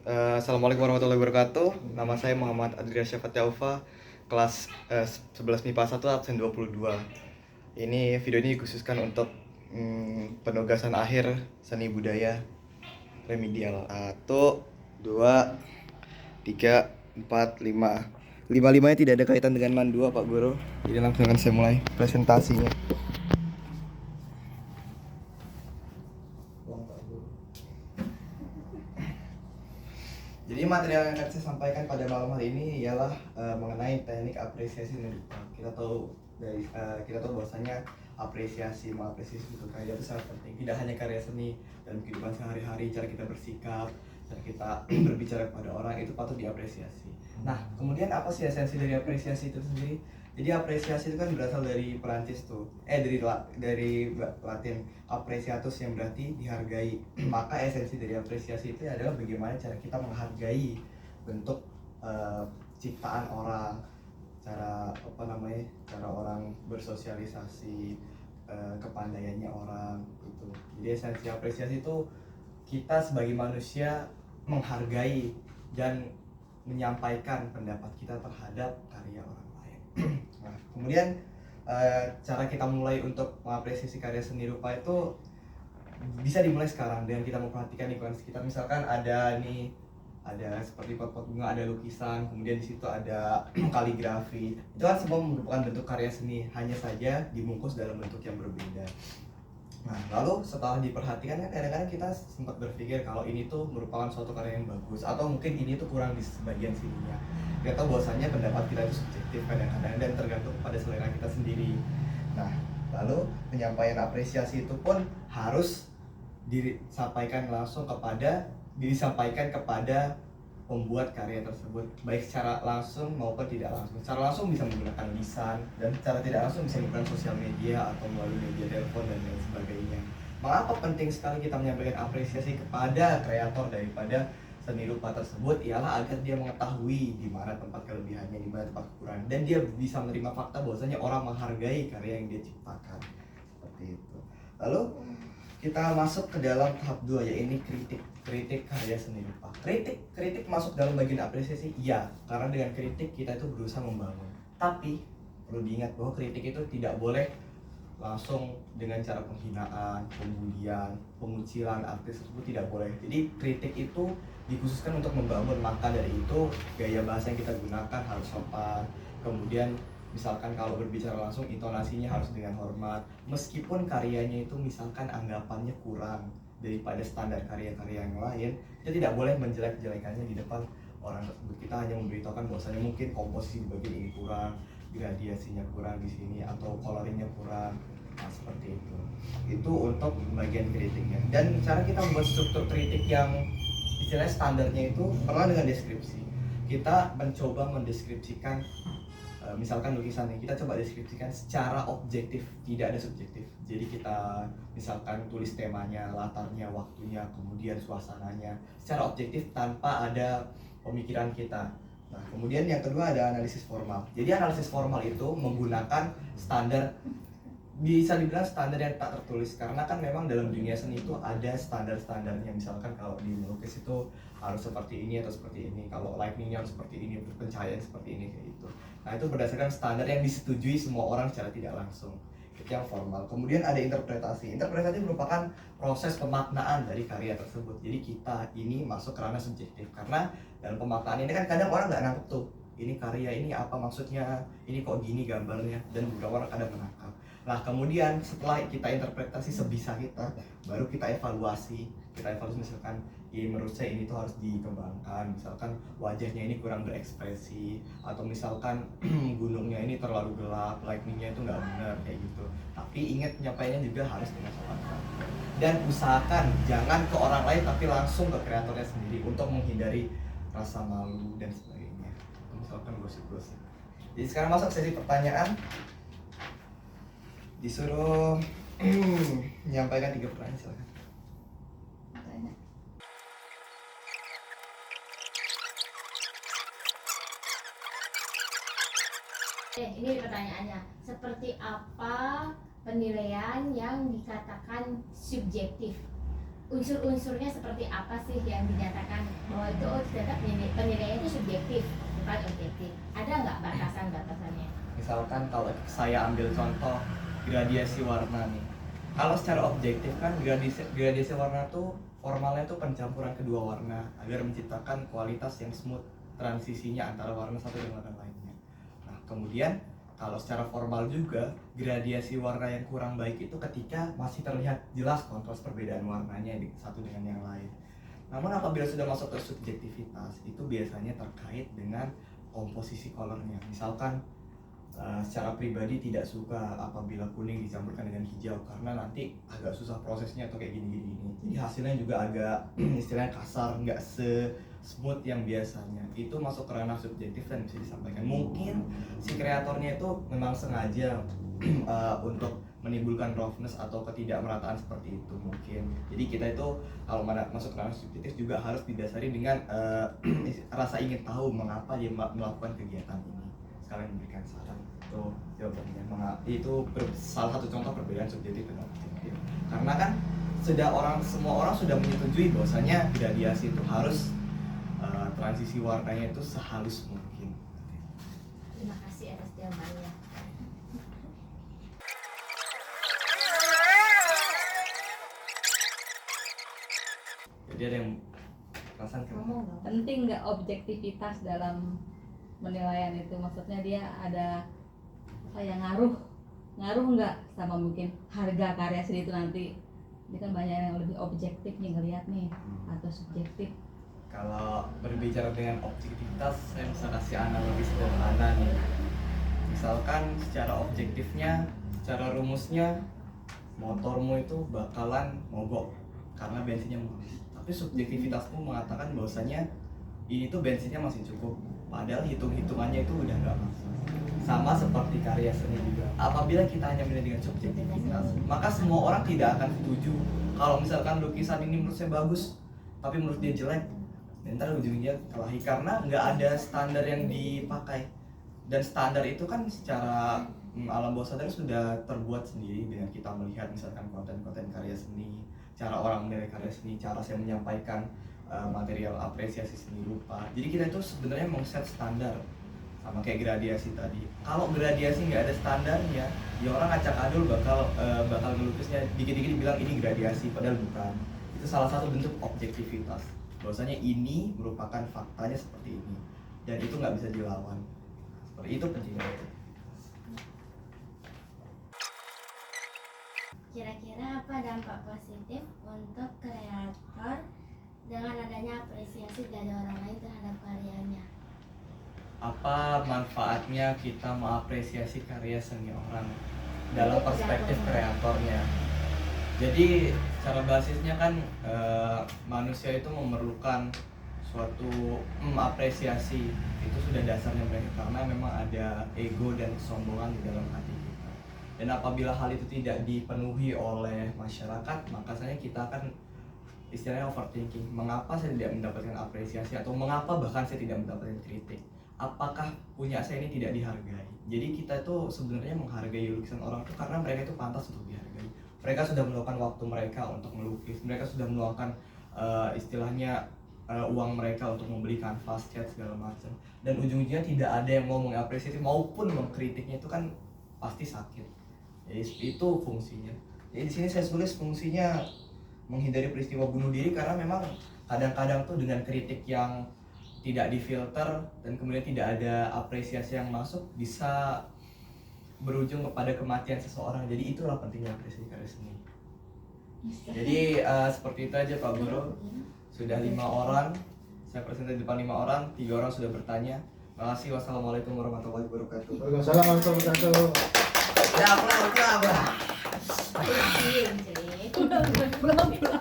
Assalamualaikum warahmatullahi wabarakatuh. Nama saya Muhammad Adria Syafat Yaufa, kelas 11 MIPA 1 absen 22. Ini video ini dikhususkan untuk penugasan akhir seni budaya remedial. 1, 2, 3, 4, 5. Lima-limanya tidak ada kaitan dengan MAN 2, Pak Guru. Jadi langsung akan saya mulai presentasinya. Jadi material yang akan saya sampaikan pada malam hari ini ialah mengenai teknik apresiasi seni rupa. Kita tahu bahwasanya mengapresiasi bentuk karya itu sangat penting. Tidak hanya karya seni dalam kehidupan sehari-hari, cara kita bersikap, cara kita berbicara kepada orang itu patut diapresiasi. Nah, kemudian apa sih esensi dari apresiasi itu sendiri? Jadi apresiasi itu kan berasal dari Perancis tuh, dari Latin apresiatus yang berarti dihargai. Maka esensi dari apresiasi itu adalah bagaimana cara kita menghargai bentuk ciptaan orang, cara cara orang bersosialisasi, kepandaiannya orang gitu. Jadi esensi apresiasi itu kita sebagai manusia menghargai dan menyampaikan pendapat kita terhadap karya orang lain. Nah, kemudian cara kita mulai untuk mengapresiasi karya seni rupa itu bisa dimulai sekarang dengan kita memperhatikan lingkungan sekitar. Misalkan ada seperti pot-pot bunga, ada lukisan, kemudian di situ ada kaligrafi. Itu kan semua merupakan bentuk karya seni, hanya saja dibungkus dalam bentuk yang berbeda. Nah, lalu setelah diperhatikan kan kadang-kadang kita sempat berpikir kalau ini tuh merupakan suatu karya yang bagus, atau mungkin ini tuh kurang di sebagian sininya. Kita tahu bahwasanya pendapat kita itu subjektif kadang-kadang dan tergantung pada selera kita sendiri. Nah, lalu penyampaian apresiasi itu pun harus disampaikan kepada pembuat karya tersebut, baik secara langsung maupun tidak langsung. Secara langsung bisa menggunakan lisan, dan secara tidak langsung bisa menggunakan sosial media atau melalui media telepon dan lain sebagainya. Mengapa penting sekali kita menyampaikan apresiasi kepada kreator daripada seni rupa tersebut? Ialah agar dia mengetahui di mana tempat kelebihannya, di mana tempat kekurangan, dan dia bisa menerima fakta bahwasanya orang menghargai karya yang dia ciptakan. Seperti itu. Lalu kita masuk ke dalam tahap 2, yaitu kritik karya seni rupa. Kritik masuk dalam bagian apresiasi, iya, karena dengan kritik kita itu berusaha membangun. Tapi perlu diingat bahwa kritik itu tidak boleh langsung dengan cara penghinaan, pembulian, pengucilan artis tersebut, tidak boleh. Jadi kritik itu dikhususkan untuk membangun, maka dari itu gaya bahasa yang kita gunakan harus sopan. Kemudian misalkan kalau berbicara langsung, intonasinya harus dengan hormat. Meskipun karyanya itu misalkan anggapannya kurang daripada standar karya-karya yang lain, kita tidak boleh menjelek-jelekannya di depan orang tersebut. Kita hanya memberitahukan bahwasanya mungkin komposisi di bagian ini kurang, gradasinya kurang di sini, atau coloringnya kurang. Nah, seperti itu. Itu untuk bagian kritiknya. Dan cara kita membuat struktur kritik yang istilahnya standarnya itu pernah dengan deskripsi. Kita mencoba mendeskripsikan misalkan lukisannya, kita coba deskripsikan secara objektif, tidak ada subjektif. Jadi kita misalkan tulis temanya, latarnya, waktunya, kemudian suasananya secara objektif tanpa ada pemikiran kita. Nah, kemudian yang kedua ada analisis formal. Jadi analisis formal itu menggunakan standar, bisa dibilang standar yang tak tertulis, karena kan memang dalam dunia seni itu ada standar-standarnya. Misalkan kalau di melukis itu harus seperti ini atau seperti ini, kalau lightingnya harus seperti ini, pencahayaan seperti ini, kayak gitu. Nah, itu berdasarkan standar yang disetujui semua orang secara tidak langsung. Itu yang formal. Kemudian ada interpretasi. Interpretasi merupakan proses pemaknaan dari karya tersebut. Jadi kita ini masuk ke ranah subjektif, karena dalam pemaknaan ini kan kadang orang nggak nangkep tuh, ini karya ini apa maksudnya, ini kok gini gambarnya, dan beberapa orang kadang menangkap. Nah, kemudian setelah kita interpretasi sebisa kita, baru kita evaluasi. Misalkan ini menurut saya ini tuh harus dikembangkan. Misalkan wajahnya ini kurang berekspresi, atau misalkan gunungnya ini terlalu gelap, lightingnya itu nggak benar, kayak gitu. Tapi ingat, penyampaiannya juga harus dengan sopan santun. Dan usahakan jangan ke orang lain, tapi langsung ke kreatornya sendiri untuk menghindari rasa malu dan sebagainya. Misalkan gosip-gosip. Jadi sekarang masuk sesi pertanyaan. Disuruh menyampaikan 3 pertanyaan, silakan. Ini pertanyaannya, seperti apa penilaian yang dikatakan subjektif? Unsur-unsurnya seperti apa sih yang dinyatakan bahwa itu oh ternyata penilaian itu subjektif bukan objektif. Ada nggak batasannya? Misalkan kalau saya ambil contoh gradiasi warna nih. Kalau secara objektif kan gradiasi warna tuh formalnya tuh pencampuran kedua warna agar menciptakan kualitas yang smooth transisinya antara warna satu dengan warna lainnya. Nah, kemudian kalau secara formal juga gradiasi warna yang kurang baik itu ketika masih terlihat jelas kontras perbedaan warnanya di satu dengan yang lain. Namun apabila sudah masuk ke subjektivitas itu biasanya terkait dengan komposisi colornya. Misalkan secara pribadi tidak suka apabila kuning dicampurkan dengan hijau karena nanti agak susah prosesnya atau kayak gini-gini. Jadi hasilnya juga agak istilahnya kasar, nggak smooth yang biasanya. Itu masuk ke ranah subjektif dan bisa disampaikan. Mungkin si kreatornya itu memang sengaja untuk menimbulkan roughness atau ketidakmerataan seperti itu mungkin. Jadi kita itu kalau masuk ke ranah subjektif juga harus didasari dengan rasa ingin tahu mengapa dia melakukan kegiatan ini. Sekalian memberikan saran itu jawabannya. Itu salah satu contoh perbedaan subjektif dan objektif. Karena kan semua orang sudah menyetujui bahwasanya gradiasi itu harus transisi warnanya itu sehalus mungkin. Terima kasih atas jawabannya. Jadi ada yang perasaan Ngomong dong. Penting nggak objektivitas dalam penilaian itu? Maksudnya dia ada apa ya, ngaruh nggak sama mungkin harga karya seni itu nanti? Ini kan banyak yang lebih objektif nih ngelihat nih, atau subjektif. Kalau berbicara dengan objektivitas, saya bisa kasih analogi sederhana nih. Misalkan secara objektifnya, secara rumusnya, motormu itu bakalan mogok karena bensinnya mahal. Tapi subjektivitasmu mengatakan bahwasanya ini tuh bensinnya masih cukup. Padahal hitung-hitungannya itu udah nggak masuk. Sama seperti karya seni juga. Apabila kita hanya melihat dengan subjektivitas, maka semua orang tidak akan setuju. Kalau misalkan lukisan ini menurut saya bagus, tapi menurut dia jelek, ntar ujungnya kelahi karena nggak ada standar yang dipakai. Dan standar itu kan secara alam bawah sadar sudah terbuat sendiri dengan kita melihat misalkan konten-konten karya seni, cara orang menilai karya seni, cara saya menyampaikan material apresiasi seni rupa. Jadi kita itu sebenarnya mau set standar sama kayak gradiasi tadi. Kalau gradiasi nggak ada standarnya, ya orang acak adul bakal ngelukisnya dikit-dikit bilang ini gradiasi padahal bukan. Itu salah satu bentuk objektivitas. Bahwasanya ini merupakan faktanya seperti ini dan itu nggak bisa dilawan. Seperti itu pentingnya. Kira-kira apa dampak positif untuk kreator dengan adanya apresiasi dari orang lain terhadap karyanya? Apa manfaatnya kita mengapresiasi karya seni orang dalam perspektif kreatornya? Jadi secara basisnya kan manusia itu memerlukan suatu apresiasi, itu sudah dasarnya mereka karena memang ada ego dan kesombongan di dalam hati kita. Dan apabila hal itu tidak dipenuhi oleh masyarakat, maka saya kita akan istilahnya overthinking. Mengapa saya tidak mendapatkan apresiasi atau mengapa bahkan saya tidak mendapatkan kritik? Apakah punya saya ini tidak dihargai? Jadi kita tuh sebenarnya menghargai lukisan orang itu karena mereka itu pantas untuk dihargai. Mereka sudah meluangkan waktu mereka untuk melukis, mereka sudah meluangkan istilahnya uang mereka untuk membeli kanvas, cat segala macam. Dan ujung-ujungnya tidak ada yang mau mengapresiasi maupun mengkritiknya, itu kan pasti sakit. Jadi itu fungsinya. Jadi di sini saya tulis fungsinya menghindari peristiwa bunuh diri karena memang kadang-kadang tuh dengan kritik yang tidak difilter dan kemudian tidak ada apresiasi yang masuk bisa berujung kepada kematian seseorang. Jadi itulah pentingnya apresiasi karya seni. Jadi seperti itu aja Pak Guru. Sudah 5 orang, saya presentasi di depan 5 orang, 3 orang sudah bertanya. Terima kasih. Wassalamualaikum warahmatullahi wabarakatuh. Waalaikumsalam warahmatullahi wabarakatuh. Ya, pulang. Belum, Cik. Belum.